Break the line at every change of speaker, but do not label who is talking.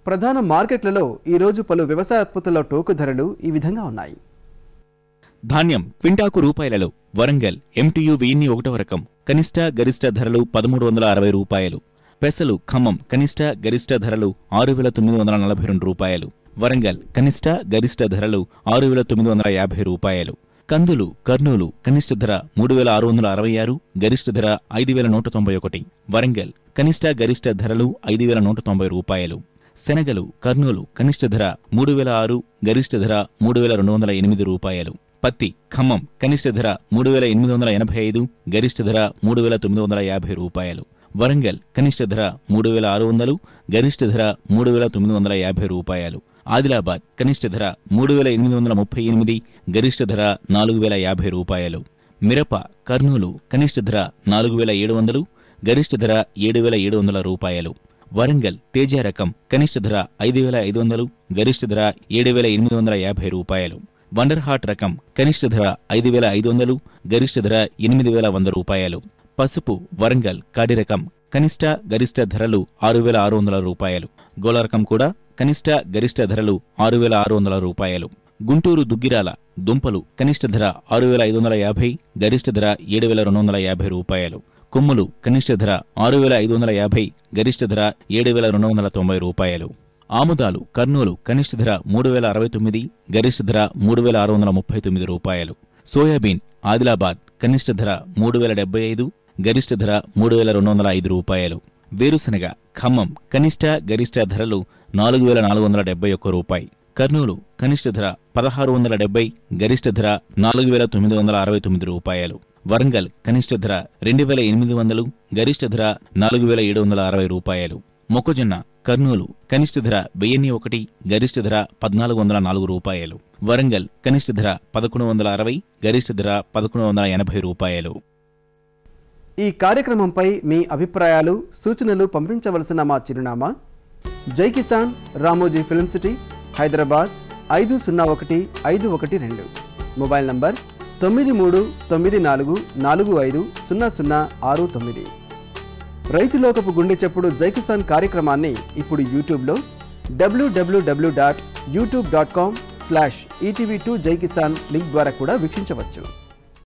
ప్రధాన మార్కెట్లలో ఈ రోజు పలు వ్యవసాయ ఉత్పత్తుల టోకు ధరలు ఈ విధంగా ఉన్నాయి.
ధాన్యం క్వింటాకు రూపాయలలో వరంగల్ ఎంటీయు 1001వ రకం కనిష్ట గరిష్ట ధరలు 1360 రూపాయలు. పెసలు ఖమ్మం కనిష్ట గరిష్ట ధరలు 6942 రూపాయలు. వరంగల్ కనిష్ట గరిష్ట ధరలు 6950 రూపాయలు. కందులు కర్నూలు కనిష్ట ధర 3666, గరిష్ట ధర 5191. వరంగల్ కనిష్ట గరిష్ట ధరలు 5190 రూపాయలు. శనగలు కర్నూలు కనిష్ట ధర 3006, గరిష్ట ధర 3208 రూపాయలు. పత్తి ఖమ్మం కనిష్ట ధర 3885, గరిష్ట ధర 3950 రూపాయలు. వరంగల్ కనిష్ట ధర 3600, గరిష్ట ధర 3950 రూపాయలు. ఆదిలాబాద్ కనిష్ట ధర 3838, గరిష్ట ధర 4050 రూపాయలు. మిరప కర్నూలు కనిష్ట ధర 4700, గరిష్ట ధర 7700 రూపాయలు. వరంగల్ తేజ రకం కనిష్ట ధర 5500, గరిష్ట ధర 7850 రూపాయలు. వండర్ హార్ట్ రకం కనిష్ట ధర 5500, గరిష్ట ధర 8100 రూపాయలు. పసుపు వరంగల్ కాడి రకం కనిష్ట గరిష్ట ధరలు 6600 రూపాయలు. గోల రకం కూడా కనిష్ట గరిష్ట ధరలు 6600 రూపాయలు. గుంటూరు దుగ్గిరాల దుంపలు కనిష్ట ధర 6550, గరిష్ట ధర 7250 రూపాయలు. కొమ్ములు కనిష్ట ధర 6550, గరిష్ట ధర 7290 రూపాయలు. ఆముదాలు కర్నూలు కనిష్ట ధర 3069, గరిష్ట ధర 3639 రూపాయలు. సోయాబీన్ ఆదిలాబాద్ కనిష్ట ధర 3075, గరిష్ట ధర 3205 రూపాయలు. వేరుశనగ ఖమ్మం కనిష్ట గరిష్ట ధరలు 4471 రూపాయి. కర్నూలు కనిష్ట ధర 1670, గరిష్ట ధర 4969 రూపాయలు. వరంగల్ కనిష్ట ధర 2800, గరిష్ట ధర 4760 రూపాయలు. మొక్కజొన్న కర్నూలు కనిష్ట ధర 1001, గరిష్ట ధర 1404 రూపాయలు. వరంగల్ కనిష్ట ధర 1160, గరిష్ట ధర 1180 రూపాయలు.
ఈ కార్యక్రమంపై మీ అభిప్రాయాలు సూచనలు పంపించవలసిన మా చిరునామా జై Kisan Ramoji film city Hyderabad 501512. Mobile number 9394450069. రైతులోకపు గుండె చప్పుడు జై కిసాన్ కార్యక్రమాన్ని ఇప్పుడు యూట్యూబ్లో www.youtube.com/etv2jaikisan లింక్ ద్వారా కూడా వీక్షించవచ్చు.